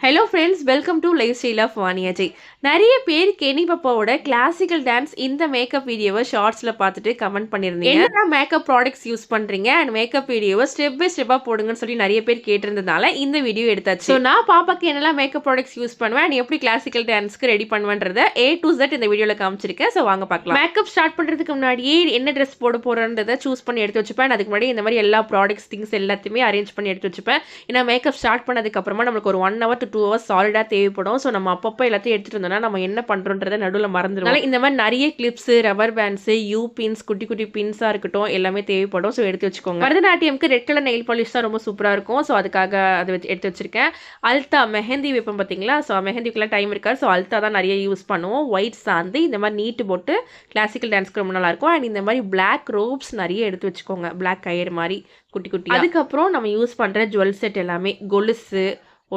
Hello friends, welcome to life style of Vaniya Jay. நிறைய பேர் கெனி பாப்பாவோட கிளாசிக்கல் டான்ஸ் இந்த மேக்கப் வீடியோவை ஷார்ட்ஸில் பார்த்துட்டு கமெண்ட் பண்ணியிருந்தீங்க. என்னென்ன மேக்கப் ப்ராடக்ட்ஸ் யூஸ் பண்ணுறீங்க அண்ட் மேக்கப் வீடியோவை ஸ்டெப் பை ஸ்டெப்பாக போடுங்கன்னு சொல்லி நிறைய பேர் கேட்டிருந்ததுனால இந்த வீடியோ எடுத்தாச்சு. ஸோ நான் பாப்பாக்கு என்னெல்லாம் மேக்கப் ப்ராடக்ட்ஸ் யூஸ் பண்ணுவேன் அண்ட் எப்படி கிளாசிக்கல் டான்ஸ்க்கு ரெடி பண்ணுவேன்றத A to Z இந்த வீடியோவில் காமிச்சிருக்கேன். ஸோ வாங்க பார்க்கலாம். மேக்கப் ஸ்டார்ட் பண்ணுறதுக்கு முன்னாடியே என்ன ட்ரெஸ் போட போகிறன்றதை சூஸ் பண்ணி எடுத்து வச்சுப்பேன். அதுக்கு முன்னாடி இந்த மாதிரி எல்லா ப்ராடக்ட்ஸ் திங்ஸ் எல்லாத்தையுமே அரேஞ்ச் பண்ணி எடுத்து வச்சுப்பேன். ஏன்னா மேக்கப் ஸ்டார்ட் பண்ணதுக்கப்புறமா நம்மளுக்கு ஒரு 1 hour to 2 hours சாலிடாக தேவைப்படும். ஸோ நம்ம அப்பப்போ எல்லாத்தையும் எடுத்துகிட்டு இருந்தோம்னா நம்ம என்ன பண்ணுறோன்றதை நடுவில் மறந்துடுவோம். இந்த மாதிரி நிறைய clips, rubber bands, you pins, குட்டி குட்டி பின்ஸாக இருக்கட்டும் எல்லாமே தேவைப்படும். ஸோ எடுத்து வச்சுக்கோங்க. பரதநாட்டியம்க்கு ரெட் கலர் நெயில் பாலிஷ் தான் ரொம்ப சூப்பராக இருக்கும். ஸோ அதுக்காக அதை எடுத்து வச்சிருக்கேன். அல்தா மெஹந்தி வைப்போம் பார்த்தீங்களா? ஸோ மெஹந்திக்குலாம் டைம் இருக்காது. ஸோ அல்தா தான் நிறைய யூஸ் பண்ணுவோம். ஒயிட் சாந்து இந்த மாதிரி நீட்டு போட்டு கிளாசிக்கல் டான்ஸ்க்கு ரொம்ப நல்லாயிருக்கும். அண்ட் இந்த மாதிரி பிளாக் ரோப்ஸ் நிறைய எடுத்து வச்சுக்கோங்க. பிளாக் கயிறு மாதிரி குட்டி குட்டி. அதுக்கப்புறம் நம்ம யூஸ் பண்ணுற ஜுவல் செட் எல்லாமே கொலுசு,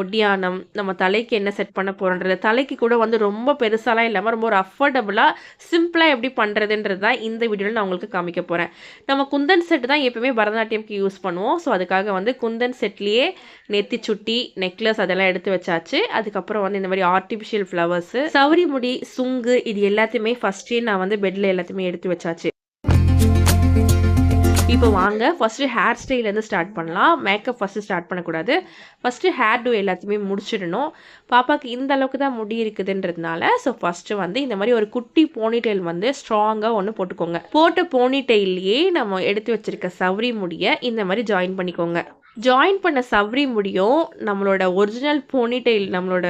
ஒட்டியானம், நம்ம தலைக்கு என்ன செட் பண்ண போகிறோன்றது, தலைக்கு கூட வந்து ரொம்ப பெருசாலாம் இல்லாமல் ரொம்ப ஒரு அஃபோர்டபுளாக சிம்பிளாக எப்படி பண்ணுறதுன்றது தான் இந்த வீடியோவில் நான் உங்களுக்கு காமிக்க போகிறேன். நம்ம குந்தன் செட் தான் எப்பவுமே பரதநாட்டியம்க்கு யூஸ் பண்ணுவோம். ஸோ அதுக்காக வந்து குந்தன் செட்லேயே நெத்தி சுட்டி, நெக்லஸ் அதெல்லாம் எடுத்து வச்சாச்சு. அதுக்கப்புறம் வந்து இந்த மாதிரி ஆர்டிஃபிஷியல் ஃப்ளவர்ஸு, சவரி முடி, சுங்கு இது எல்லாத்தையுமே ஃபஸ்ட்டே நான் வந்து பெட்டில் எல்லாத்தையுமே எடுத்து வச்சாச்சு. இப்போ வாங்க ஃபஸ்ட்டு ஹேர் ஸ்டைலேருந்து ஸ்டார்ட் பண்ணலாம். மேக்கப் ஃபஸ்ட்டு ஸ்டார்ட் பண்ணக்கூடாது. ஃபஸ்ட்டு ஹேர் டூ எல்லாத்தையுமே முடிச்சிடணும். பாப்பாவுக்கு இந்த அளவுக்கு தான் முடி இருக்குதுன்றதுனால ஸோ ஃபஸ்ட்டு வந்து இந்த மாதிரி ஒரு குட்டி போனிடெயில் வந்து ஸ்ட்ராங்காக ஒன்று போட்டுக்கோங்க. போட்ட போனிடெயிலையே நம்ம எடுத்து வச்சுருக்க சவரி முடியை இந்த மாதிரி ஜாயின் பண்ணிக்கோங்க. ஜாயின் பண்ண சவரி முடியும் நம்மளோட ஒரிஜினல் போனிடெயில் நம்மளோட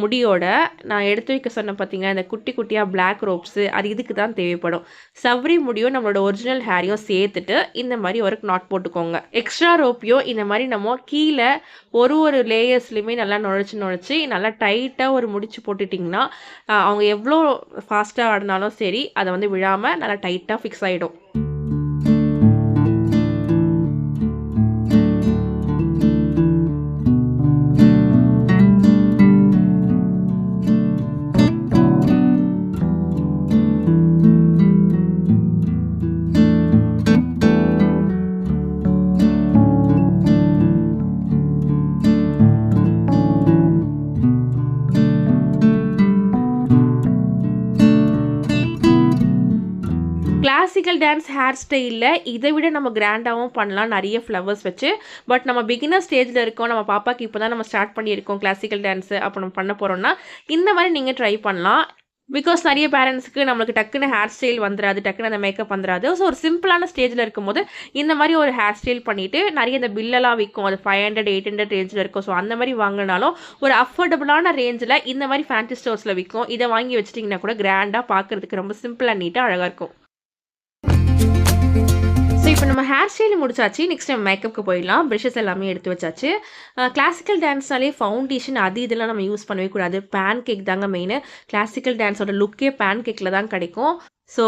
முடியோட நான் எடுத்து வைக்க சொன்ன பார்த்தீங்கன்னா இந்த குட்டி குட்டியாக பிளாக் ரோப்ஸு அது இதுக்கு தான் தேவைப்படும். சவரி முடியும் நம்மளோட ஒரிஜினல் ஹேரையும் சேர்த்துட்டு இந்த மாதிரி ஒரு நாட் போட்டுக்கோங்க. எக்ஸ்ட்ரா ரோப்பையும் இந்த மாதிரி நம்ம கீழே ஒரு லேயர்ஸ்லையுமே நல்லா நுழைச்சி நல்லா டைட்டாக ஒரு முடிச்சு போட்டுட்டிங்கன்னா அவங்க எவ்வளோ ஃபாஸ்ட்டாக ஆடினாலும் சரி அதை வந்து விழாமல் நல்லா டைட்டாக ஃபிக்ஸ் ஆகிடும். கிளாசிக்கல் டான்ஸ் ஹேர் ஸ்டைலில் இதை விட நம்ம கிராண்டாகவும் பண்ணலாம் நிறைய ஃப்ளவர்ஸ் வச்சு. பட் நம்ம பிகினர் ஸ்டேஜில் இருக்கோம், நம்ம பாப்பாவுக்கு இப்போ தான் நம்ம ஸ்டார்ட் பண்ணியிருக்கோம் கிளாசிக்கல் டான்ஸு அப்போ நம்ம பண்ண போகிறோம்னா இந்த மாதிரி நீங்கள் ட்ரை பண்ணலாம். பிகாஸ் நிறைய பேரண்ட்ஸுக்கு நம்மளுக்கு டக்குன்னு ஹேர் ஸ்டைல் வந்துடாது, டக்குன்னு அந்த மேக்கப் வந்துடாது. ஸோ ஒரு சிம்பிளான ஸ்டேஜில் இருக்கும்போது இந்த மாதிரி ஒரு ஹேர் ஸ்டைல் பண்ணிவிட்டு நிறைய இந்த பில்லெல்லாம் விற்கும், அது 500 800 ரேஞ்சில் இருக்கும். ஸோ அந்த மாதிரி வாங்கினாலும் ஒரு அஃபோர்டபுளான ரேஞ்சில் இந்த மாதிரி ஃபேன்சி ஸ்டோர்ஸில் விற்கும். இதை வாங்கி வச்சிட்டிங்கன்னா கூட கிராண்டாக பார்க்குறதுக்கு ரொம்ப சிம்பிளாக நீட்டாக அழகாக இருக்கும். ஸோ இப்போ நம்ம ஹேர் ஸ்டைல் முடிச்சாச்சு. நெக்ஸ்ட் நம்ம மேக்கப்புக்கு போயிடலாம். ப்ரஷஸ் எல்லாமே எடுத்து வச்சாச்சு. கிளாசிக்கல் டான்ஸ்னாலே ஃபவுண்டேஷன் அது இதெல்லாம் நம்ம யூஸ் பண்ணவே கூடாது. பேன் கேக் தாங்க மெயின். கிளாசிக்கல் டான்ஸோட லுக்கே பேன் கேக்கில் தான் கிடைக்கும். ஸோ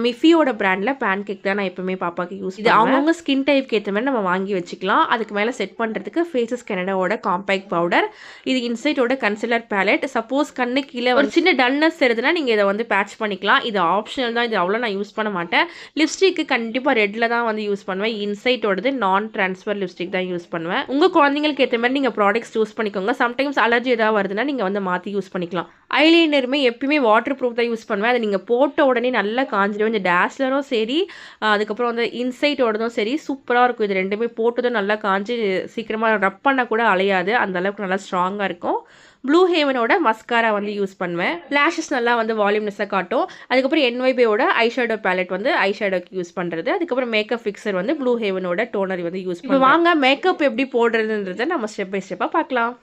மிஃபியோட பிராண்டில் பேன் கேக் தான் நான் எப்பவுமே பாப்பாவுக்கு யூஸ் இது அவங்கவுங்க ஸ்கின் டைப்க்கு ஏற்ற மாதிரி நம்ம வாங்கி வச்சுக்கலாம். அதுக்கு மேலே செட் பண்ணுறதுக்கு ஃபேஸஸ் கனடாவோட காம்பேக்ட் பவுடர், இது இன்சைட்டோட கன்சிலர் பேலட். சப்போஸ் கண்ணு கீழே ஒரு சின்ன டல்னஸ் இருந்ததுன்னா நீங்கள் இதை வந்து பேட்ச் பண்ணிக்கலாம். இது ஆப்ஷனல் தான், இது அவ்வளோ நான் யூஸ் பண்ண மாட்டேன். லிப்ஸ்டிக்கு கண்டிப்பாக ரெட்டில் தான் வந்து யூஸ் பண்ணுவேன். இன்சைட்டோடது நான் ட்ரான்ஸ்ஃபர் லிப்ஸ்டிக் தான் யூஸ் பண்ணுவேன். உங்கள் குழந்தைங்களுக்கு ஏற்ற மாதிரி நீங்கள் ப்ராடக்ட்ஸ் யூஸ் பண்ணிக்கோங்க. சம்டைம்ஸ் அலர்ஜி ஏதாவது வருதுன்னா நீங்கள் வந்து மாற்றி யூஸ் பண்ணிக்கலாம். ஐலைனருமே எப்பயுமே வாட்டர் ப்ரூஃப் தான் யூஸ் பண்ணுவேன். அதை நீங்கள் போட்ட உடனே நல்லா காஞ்சிடும். இந்த டேஸ்லரும் சரி அதுக்கப்புறம் வந்து இன்சைட்டோடதும் சரி சூப்பராக இருக்கும். இது ரெண்டுமே போட்டதும் நல்லா காஞ்சி சீக்கிரமாக ரப் பண்ண கூட அலையாது, அந்த அளவுக்கு நல்லா ஸ்ட்ராங்காக இருக்கும். ப்ளூ ஹேவனோட மஸ்காரா வந்து யூஸ் பண்ணுவேன். லேஷஸ் நல்லா வந்து வால்யூம்னஸாக காட்டும். அதுக்கப்புறம் NYBயோட ஐஷேடோ பேலட் வந்து ஐஷேடோக்கு யூஸ் பண்ணுறது. அதுக்கப்புறம் மேக்கப் ஃபிக்சர் வந்து ப்ளூ ஹேவனோட டோனர் வந்து யூஸ் பண்ணுவேன். வாங்க மேக்கப் எப்படி போடுறதுன்றதை நம்ம ஸ்டெப் பை ஸ்டெப்பாக பார்க்கலாம்.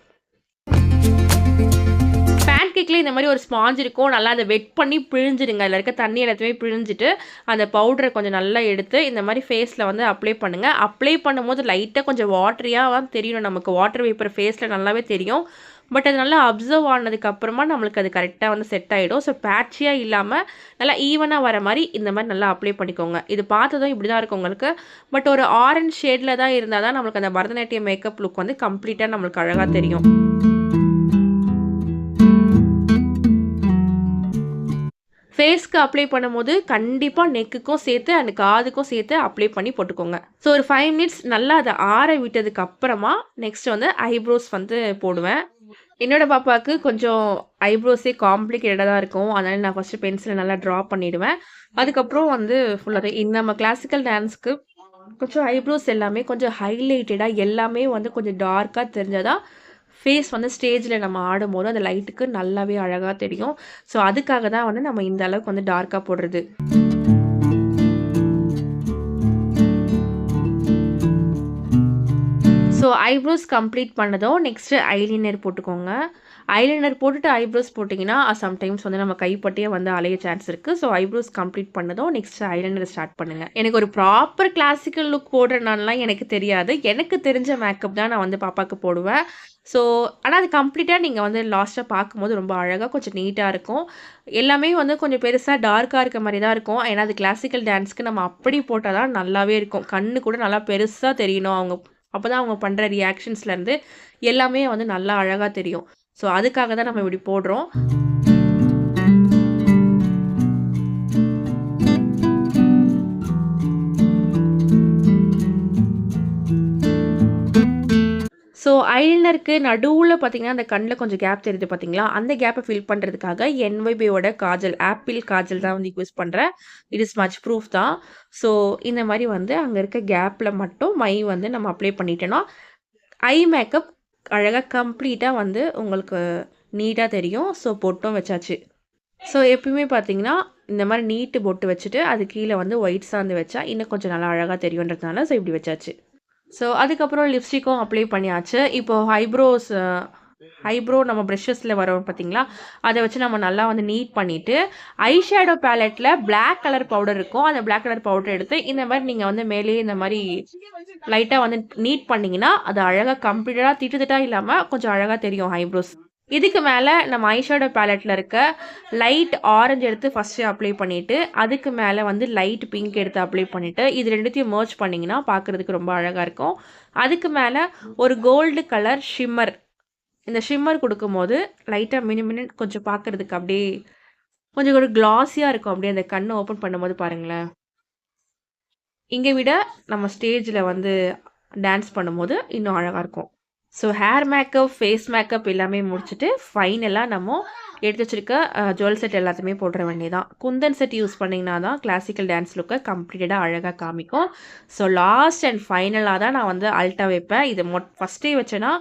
பேன் கேக்கில் இந்த மாதிரி ஒரு ஸ்பாஞ்ச் இருக்கும். நல்லா அதை வெட் பண்ணி பிழிஞ்சிடுங்க. அதில் இருக்க தண்ணி எல்லாத்தையுமே பிழிஞ்சிட்டு அந்த பவுடரை கொஞ்சம் நல்லா எடுத்து இந்த மாதிரி ஃபேஸில் வந்து அப்ளை பண்ணுங்கள். அப்ளை பண்ணும்போது லைட்டாக கொஞ்சம் வாட்டரியாக தெரியணும். நமக்கு வாட்டர் வேப்பர் ஃபேஸில் நல்லாவே தெரியும். பட் அது நல்லா அப்சர்வ் ஆனதுக்கப்புறமா நம்மளுக்கு அது கரெக்டாக வந்து செட் ஆகிடும். ஸோ பேட்சியாக இல்லாமல் நல்லா ஈவனாக வர மாதிரி இந்த மாதிரி நல்லா அப்ளை பண்ணிக்கோங்க. இது பார்த்ததும் இப்படி தான் இருக்கும் உங்களுக்கு. பட் ஒரு ஆரஞ்ச் ஷேடில் தான் இருந்தால் தான் நம்மளுக்கு அந்த பரதநாட்டியம் மேக்கப் லுக் வந்து கம்ப்ளீட்டாக நம்மளுக்கு அழகாக தெரியும். ஃபேஸ்க்கு அப்ளை பண்ணும்போது கண்டிப்பாக நெக்குக்கும் சேர்த்து அண்ட் காதுக்கும் சேர்த்து அப்ளை பண்ணி போட்டுக்கோங்க. ஸோ ஒரு 5 minutes நல்லா அதை ஆற விட்டதுக்கு அப்புறமா நெக்ஸ்ட் வந்து ஐப்ரோஸ் வந்து போடுவேன். என்னோட பாப்பாவுக்கு கொஞ்சம் ஐப்ரோஸே காம்ப்ளிகேட்டடா தான் இருக்கும். அதனால நான் ஃபர்ஸ்ட்டு பென்சில நல்லா ட்ரா பண்ணிடுவேன். அதுக்கப்புறம் வந்து ஃபுல்லாவே நம்ம கிளாசிக்கல் டான்ஸ்க்கு கொஞ்சம் ஐப்ரோஸ் எல்லாமே கொஞ்சம் ஹைலைட்டடா எல்லாமே வந்து கொஞ்சம் டார்க்கா தெரிஞ்சா தான் ஃபேஸ் வந்து ஸ்டேஜ்ல நம்ம ஆடும்போது அந்த லைட்டுக்கு நல்லாவே அழகா தெரியும். ஸோ அதுக்காக தான் வந்து நம்ம இந்த அளவுக்கு வந்து டார்க்கா போடுறது. ஸோ ஐப்ரோஸ் கம்ப்ளீட் பண்ணதும் நெக்ஸ்ட்டு ஐலைனர் போட்டுக்கோங்க. ஐலைனர் போட்டுட்டு ஐப்ரோஸ் போட்டிங்கன்னா, சம்டைம்ஸ் வந்து நம்ம கைப்பட்டயே வந்து அலைய சான்ஸ் இருக்கு. ஸோ ஐப்ரோஸ் கம்ப்ளீட் பண்ணதும் நெக்ஸ்ட் ஐலைனர் ஸ்டார்ட் பண்ணுங்க. எனக்கு ஒரு ப்ராப்பர் கிளாசிக்கல் லுக் போடுறனான்லாம் எனக்கு தெரியாது. எனக்கு தெரிஞ்ச மேக்கப் தான் நான் வந்து பாப்பாக்கு போடுவேன். ஸோ ஆனா அது கம்ப்ளீட்டா நீங்க வந்து லாஸ்ட்டா பார்க்கும்போது ரொம்ப அழகா கொஞ்சம் நீட்டா இருக்கும். எல்லாமே வந்து கொஞ்சம் பெருசா டார்க்கா இருக்க மாரி தான் இருக்கும். ஏன்னா அது கிளாசிக்கல் டான்ஸ்க்கு நம்ம அப்படி போட்டா தான் நல்லாவே இருக்கும். கண்ணு கூட நல்லா பெருசா தெரியணும். அப்பதான் அவங்க பண்ற ரியாக்ஷன்ஸ்லேருந்து எல்லாமே வந்து நல்லா அழகா தெரியும். ஸோ அதுக்காக தான் நம்ம இப்படி போடுறோம். ஸோ ஐலைனருக்கு நடுவுல பார்த்தீங்கன்னா, அந்த கண்ல கொஞ்சம் கேப் தெரியுது பார்த்தீங்களா? அந்த கேப்ப ஃபில் பண்றதுக்காக என்வைபியோட காஜல், ஆப்பிள் காஜல் தான் வந்து யூஸ் பண்றேன். இட் இஸ் மச் ப்ரூஃப் தான். ஸோ இந்த மாரி வந்து அங்க இருக்க கேப்ல மட்டும் மை வந்து நம்ம அப்ளை பண்ணிட்டோம்னா, ஐ மேக்கப் அழகா கம்ப்ளீட்டா வந்து உங்களுக்கு நீட்டா தெரியும். ஸோ பொட்டும் வச்சாச்சு. ஸோ எப்பயுமே பார்த்தீங்கன்னா, இந்த மாரி நீட்டு பொட்டு வச்சுட்டு, அது கீழ வந்து ஒயிட் சாந்து வச்சா, இன்னும் கொஞ்சம் நல்லா அழகா தெரியுன்றதுனால, ஸோ இப்படி வச்சாச்சு. ஸோ அதுக்கப்புறம் லிப்ஸ்டிக்கும் அப்ளை பண்ணியாச்சு. இப்போ ஐப்ரோ நம்ம பிரஷஸ்ல வரும் பார்த்தீங்களா? அத வச்சு நம்ம நல்லா வந்து நீட் பண்ணிட்டு, ஐ ஷேடோ பேலட்ல பிளாக் கலர் பவுடர் இருக்கும். அந்த பிளாக் கலர் பவுடர் எடுத்து, இந்த மாரி நீங்க வந்து மேலேயே இந்த மாரி லைட்டா வந்து நீட் பண்ணீங்கன்னா, அது அழகா கம்ப்ளீட்டடா திட்டு திட்டா இல்லாம கொஞ்சம் அழகா தெரியும் ஐப்ரோஸ். இதுக்கு மேல நம்ம ஐ ஷேடோ பேலட்ல இருக்க லைட் ஆரஞ்ச் எடுத்து ஃபர்ஸ்ட்டு அப்ளை பண்ணிட்டு, அதுக்கு மேல வந்து லைட் பிங்க் எடுத்து அப்ளை பண்ணிட்டு, இது 2த்தையும் மெர்ஜ் பண்ணீங்கன்னா, பார்க்கறதுக்கு ரொம்ப அழகா இருக்கும். அதுக்கு மேல ஒரு கோல்டு கலர் ஷிம்மர். இந்த ஷிம்மர் குடுக்கும்போது, லைட்டா மினுமினுன்னு கொஞ்சம் பார்க்கறதுக்கு அப்படியே கொஞ்சம் ஒரு கிளாஸியா இருக்கும். அப்படியே அந்த கண்ண ஓப்பன் பண்ணும்போது பாருங்களேன். இங்க விட நம்ம ஸ்டேஜ்ல வந்து டான்ஸ் பண்ணும்போது இன்னும் அழகா இருக்கும். So hair makeup, face makeup எல்லாமே முடிச்சுட்டு, ஃபைனலா நம்ம எடுத்து வச்சிருக்க ஜுவல் செட் எல்லாத்தையுமே போட்டுற வேண்டியதான். குந்தன் செட் யூஸ் பண்ணீங்கன்னா தான் கிளாசிக்கல் டான்ஸ் லுக்க கம்ப்ளீட்டடா அழகா காமிக்கும். ஸோ லாஸ்ட் அண்ட் ஃபைனலா தான் நான் வந்து அல்ட்டா வைப்பேன். இது ஃபர்ஸ்ட்டே வச்சேன்னா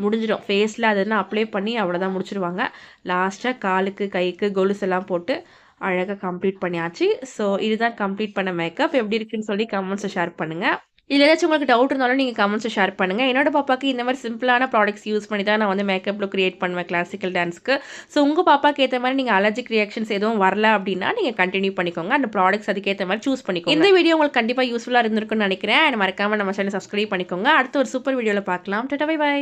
முடிஞ்சிடும். ஃபேஸில அது அப்ளை பண்ணி அவ்வளோதான் முடிச்சுருவாங்க. லாஸ்ட்டா காலுக்கு, கைக்கு கொலுசெல்லாம் போட்டு அழகா கம்ப்ளீட் பண்ணியாச்சு. ஸோ இதுதான் கம்ப்ளீட் பண்ண மேக்கப். எப்படி இருக்குன்னு சொல்லி கமெண்ட்ஸ ஷேர் பண்ணுங்க. இதுல ஏதாச்சும் உங்களுக்கு டவுட் இருந்தாலும் நீங்க கமெண்ட்ஸ்ல ஷேர் பண்ணுங்க. என்னோட பாப்பாக்கு இந்த மாரி சிம்பிளான ப்ராடக்ட்ஸ் யூஸ் பண்ணி தான் நான் வந்து மேக்கப் லுக் கிரியேட் பண்ணுவேன் கிளாசிக்கல் டான்ஸ்க்கு. ஸோ உங்க பாப்பாக்கு ஏத்த மாரி நீங்க அலர்ஜிக் ரியாக்ஷன்ஸ் எதுவும் வரல அப்டின்னா, நீங்க கன்டின்யூ பண்ணிக்கோங்க. அந்த ப்ராடக்ட்ஸ் அதுக்கேத்த மாரி சூஸ் பண்ணிக்கோங்க. இந்த வீடியோ உங்களுக்கு கண்டிப்பா யூஸ்ஃபுல்லா இருந்திருக்கும்னு நெனைக்கிறேன். அண்ட் மறக்காம நம்ம சேனல் சப்ஸ்கிரைப் பண்ணிக்கோங்க. அடுத்த ஒரு சூப்பர் வீடியோல பார்க்கலாம். Tata bye by.